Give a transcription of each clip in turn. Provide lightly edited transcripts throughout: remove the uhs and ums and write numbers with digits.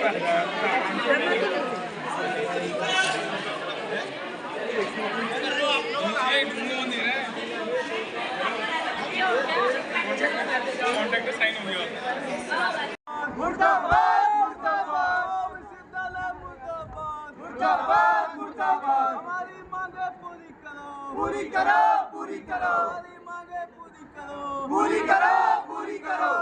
Contract sign हो गया। मुर्दाबाद मुर्दाबाद विश्वविद्यालय मुर्दाबाद मुर्दाबाद मुर्दाबाद। हमारी मांगे पूरी करो पूरी करो पूरी करो। हमारी मांगे पूरी करो पूरी करो पूरी करो।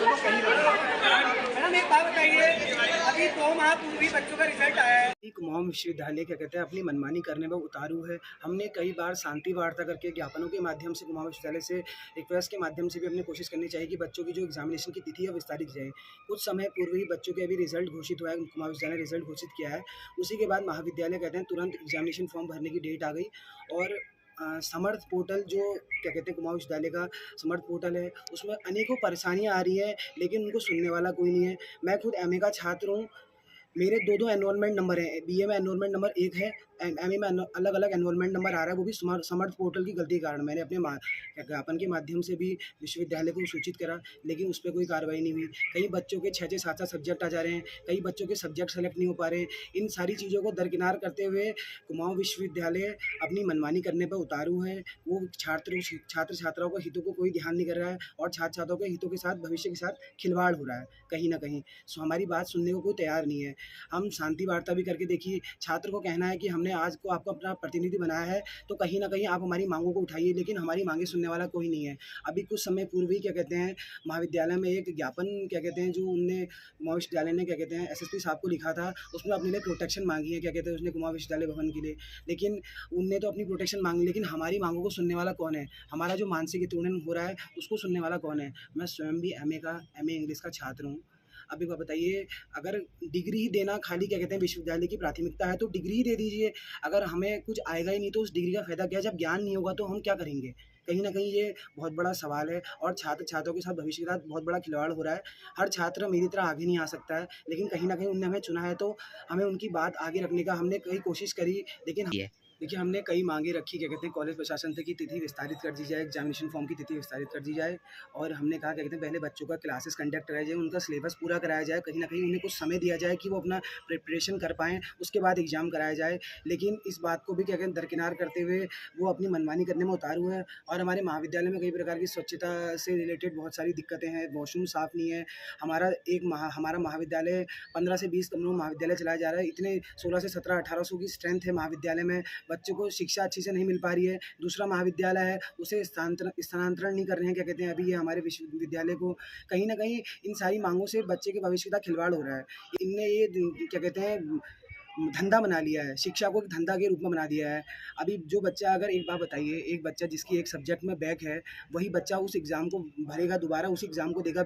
विश्वविद्यालय मैडम एक बात बताइए, अभी 2 माह पूर्व ही बच्चों का रिजल्ट आया है। कुमाऊं विश्वविद्यालय क्या कहते हैं अपनी मनमानी करने में उतारू है। हमने कई बार शांति वार्ता करके ज्ञापनों के माध्यम से कुमाऊं विश्वविद्यालय से रिक्वेस्ट के माध्यम से भी अपनी कोशिश करनी चाहिए कि बच्चों की जो एग्जामिनेशन की तिथि है विस्तारित जाए। कुछ समय पूर्व ही बच्चों के अभी रिजल्ट घोषित हुआ है, कुमाऊं विश्वविद्यालय ने रिजल्ट घोषित किया है। उसी के बाद महाविद्यालय कहते हैं तुरंत एग्जामिनेशन फॉर्म भरने की डेट आ गई। और समर्थ पोर्टल जो क्या कहते हैं कुमाऊं विश्वविद्यालय का समर्थ पोर्टल है, उसमें अनेकों परेशानियां आ रही है, लेकिन उनको सुनने वाला कोई नहीं है। मैं खुद एमए का छात्र हूँ, मेरे 2 एनरोलमेंट नंबर हैं। बीए में एनरोलमेंट नंबर 1 है, एमए में अलग अलग एनरोलमेंट नंबर आ रहा है, वो भी समर्थ पोर्टल की गलती के कारण। मैंने अपने ज्ञापन के माध्यम से भी विश्वविद्यालय को सूचित करा, लेकिन उस पर कोई कार्रवाई नहीं हुई। कई बच्चों के 6-6 7-7 सब्जेक्ट आ जा रहे हैं, कई बच्चों के सब्जेक्ट सेलेक्ट नहीं हो पा रहे हैं। इन सारी चीज़ों को दरकिनार करते हुए कुमाऊं विश्वविद्यालय अपनी मनमानी करने पर उतारू है। वो छात्र छात्राओं के हितों को कोई ध्यान नहीं कर रहा है और छात्र छात्राओं के हितों के साथ, भविष्य के साथ खिलवाड़ हो रहा है कहीं ना कहीं। सो हमारी बात सुनने को कोई तैयार नहीं है। हम शांति वार्ता भी करके देखिए, छात्र को कहना है कि हमने आज को आपको अपना प्रतिनिधि बनाया है, तो कहीं ना कहीं आप हमारी मांगों को उठाइए, लेकिन हमारी मांगे सुनने वाला कोई नहीं है। अभी कुछ समय पूर्व ही क्या कहते हैं महाविद्यालय में एक ज्ञापन क्या कहते हैं जो उनने कुमाऊं विश्वविद्यालय ने क्या कहते हैं एसएसपी साहब को लिखा था, उसमें अपने लिए प्रोटेक्शन मांगी है क्या कहते हैं उसने कुमाऊं विश्वविद्यालय भवन के लिए। लेकिन उनने तो अपनी प्रोटेक्शन मांगी, लेकिन हमारी मांगों को सुनने वाला कौन है? हमारा जो मानसिक उत्पीड़न हो रहा है उसको सुनने वाला कौन है? मैं स्वयं भी एमए इंग्लिश का छात्र हूँ। अब एक बात बताइए, अगर डिग्री ही देना खाली क्या कहते हैं विश्वविद्यालय की प्राथमिकता है, तो डिग्री ही दे दीजिए। अगर हमें कुछ आएगा ही नहीं तो उस डिग्री का फ़ायदा क्या है? जब ज्ञान नहीं होगा तो हम क्या करेंगे? कहीं न कहीं ये बहुत बड़ा सवाल है और छात्रों के साथ भविष्य के साथ बहुत बड़ा खिलवाड़ हो रहा है। हर छात्र मेरी तरह आगे नहीं आ सकता है, लेकिन कहीं न कहीं उन्होंने हमें चुना है, तो हमें उनकी बात आगे रखने का हमने कई कोशिश करी, लेकिन देखिए हमने कई मांगे रखी क्या कहते हैं कॉलेज प्रशासन से कि तिथि विस्तारित कर दी जाए, एग्जामिनेशन फॉर्म की तिथि विस्तारित कर दी जाए। और हमने कहा क्या कहते हैं पहले बच्चों का क्लासेस कंडक्ट कराया जाए, उनका सिलेबस पूरा कराया जाए, कहीं ना कहीं उन्हें कुछ समय दिया जाए कि वो अपना प्रिपरेशन कर पाएँ, उसके बाद एग्ज़ाम कराया जाए। लेकिन इस बात को भी क्या कहते हैं दरकिनार करते हुए वो अपनी मनमानी करने में उतारू है। और हमारे महाविद्यालय में कई प्रकार की स्वच्छता से रिलेटेड बहुत सारी दिक्कतें हैं, वॉशरूम साफ़ नहीं है। हमारा महाविद्यालय 15 से 20 कमरों में महाविद्यालय चलाया जा रहा है। इतने 16 से 17 1800 की स्ट्रेंथ है महाविद्यालय में, बच्चों को शिक्षा अच्छी से नहीं मिल पा रही है। दूसरा महाविद्यालय है, उसे स्थानांतरण नहीं कर रहे हैं क्या कहते हैं अभी ये हमारे विश्वविद्यालय को। कहीं न कहीं इन सारी माँगों से बच्चे के भविष्य का खिलवाड़ हो रहा है। इनने ये क्या कहते हैं धंधा बना लिया है, शिक्षा को एक धंधा के रूप में बना दिया है। अभी जो बच्चा, अगर एक बात बताइए, एक बच्चा जिसकी एक सब्जेक्ट में बैक है, वही बच्चा उस एग्ज़ाम को भरेगा, दोबारा उस एग्ज़ाम को देगा।